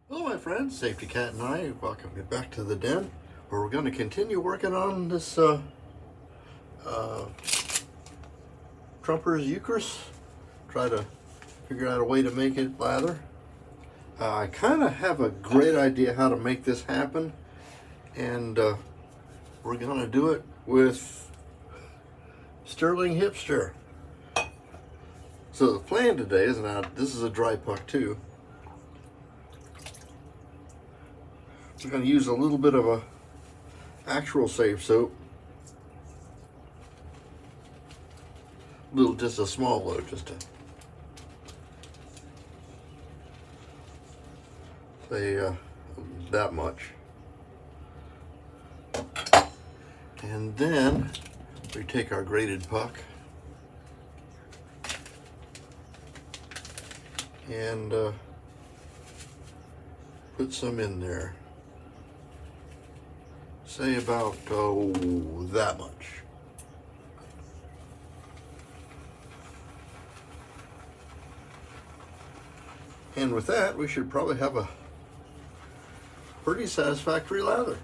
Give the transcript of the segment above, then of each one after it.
Hello my friends, Safety Cat and I welcome you back to the den where we're going to continue working on this Trumper's Eucris. Try to figure out a way to make it lather. I kind of have a great idea how to make this happen, and we're going to do it with Sterling Hipster. So the plan today is, now this is a dry puck too. We're going to use a little bit of a actual safe soap. Just a small load, just to say that much. And then we take our grated puck and put some in there. Say about that much. And with that, we should probably have a pretty satisfactory lather.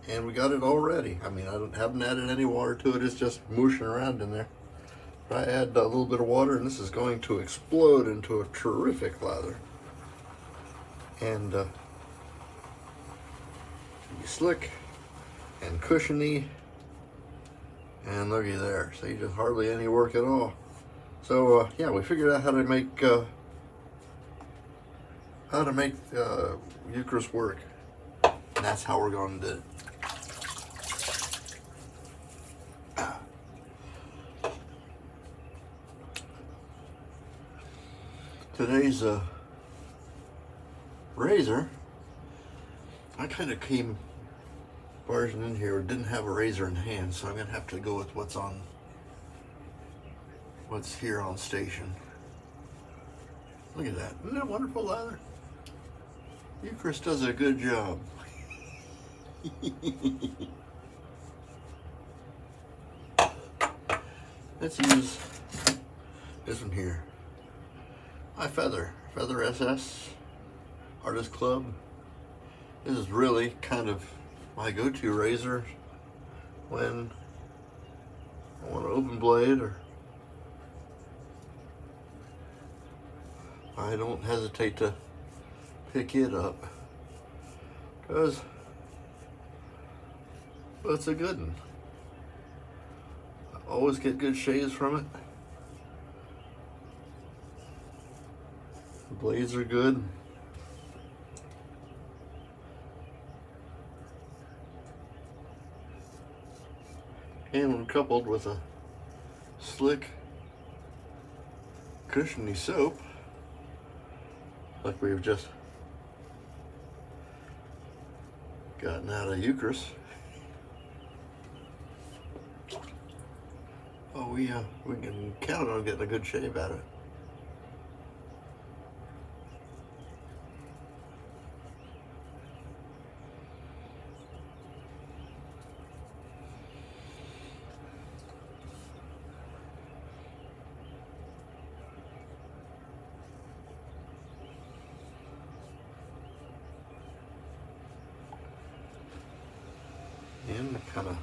And we got it all ready. I mean, haven't added any water to it. It's just mooshing around in there. I add a little bit of water, and this is going to explode into a terrific lather. And be slick and cushiony, and looky there. See, just hardly any work at all. So yeah, we figured out how to make Eucris work, and that's how we're going to do it. Today's razor, I kind of came barging in here, didn't have a razor in hand, so I'm gonna have to go with what's here on station. Look at that, isn't that wonderful lather? Eucris does a good job. Let's use this one here. My Feather SS Artist Club. This is really kind of my go-to razor when I want an open blade, or I don't hesitate to pick it up because it's a good one. I always get good shaves from it. The blades are good. And when coupled with a slick, cushiony soap, like we've just gotten out of Eucris, we can count on getting a good shave out of it. And kind of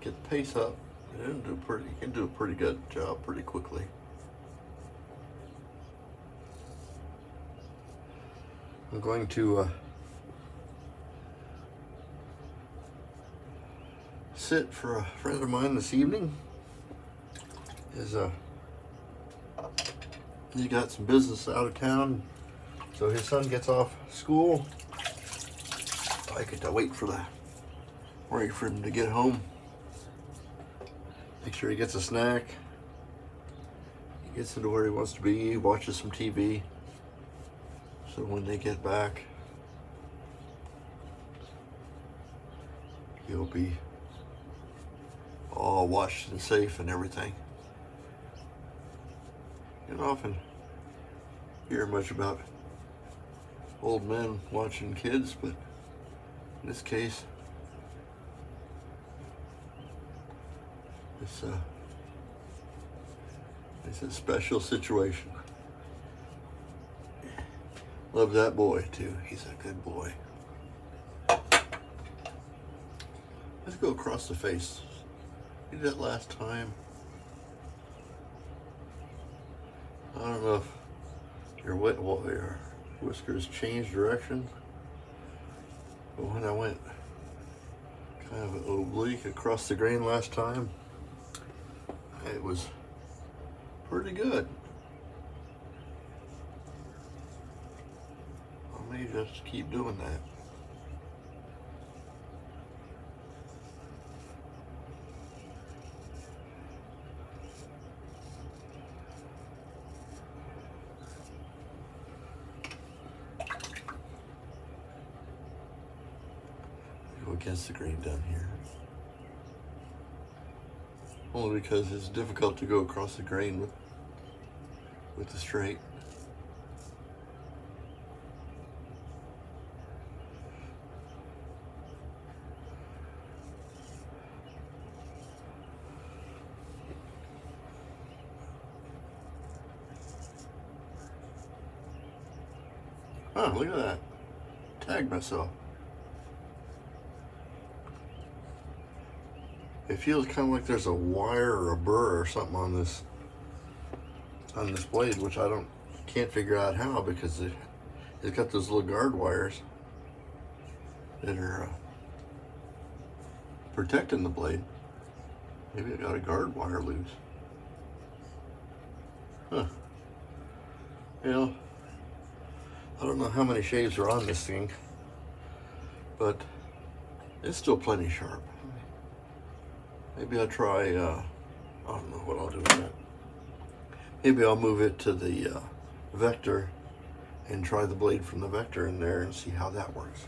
get the pace up, and you can do a pretty good job pretty quickly. I'm going to sit for a friend of mine this evening. He's got some business out of town, so his son gets off school. I get to wait for him to get home. Make sure he gets a snack. He gets into where he wants to be, watches some TV. So when they get back, he'll be all washed and safe and everything. You don't often hear much about old men watching kids, but in this case, this It's a special situation. Love that boy too. He's a good boy. Let's go across the face. We did that last time. I don't know if your whiskers changed direction, but when I went kind of oblique across the grain last time, it was pretty good. I may just keep doing that. Go against the grain down here. Only because it's difficult to go across the grain with the straight. Oh, look at that. Tagged myself. It feels kind of like there's a wire or a burr or something on this blade, which I can't figure out how, because it's got those little guard wires that are protecting the blade. Maybe I got a guard wire loose. Huh. Well, I don't know how many shaves are on this thing, but it's still plenty sharp. Maybe I'll try, I don't know what I'll do with that. Maybe I'll move it to the vector and try the blade from the vector in there and see how that works.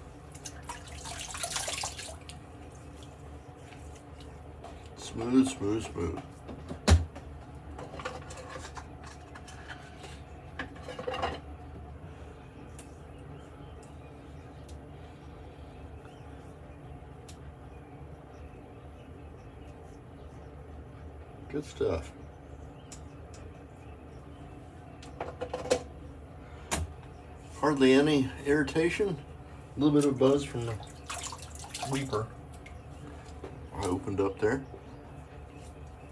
Smooth, smooth, smooth. Good stuff. Hardly any irritation. A little bit of buzz from the weeper I opened up there.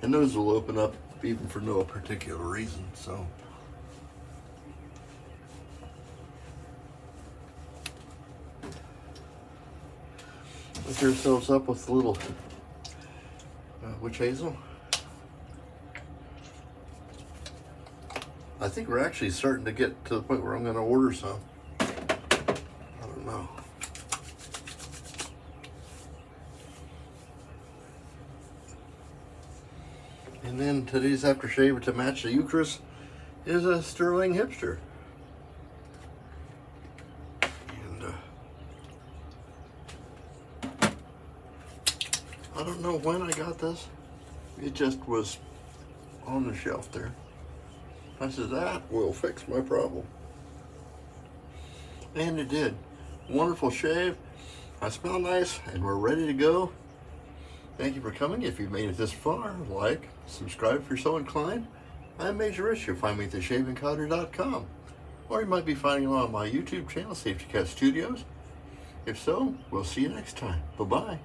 And those will open up even for no particular reason, so. Hook yourselves up with a little witch hazel. I think we're actually starting to get to the point where I'm going to order some. I don't know. And then today's aftershave to match the Eucris is a Sterling Hipster. And I don't know when I got this. It just was on the shelf there. I said, that will fix my problem. And it did. Wonderful shave. I smell nice, and we're ready to go. Thank you for coming. If you've made it this far, like, subscribe if you're so inclined. I'm Major Rich. You'll find me at theshavingcountry.com. Or you might be finding me on my YouTube channel, Safety Cat Studios. If so, we'll see you next time. Bye-bye.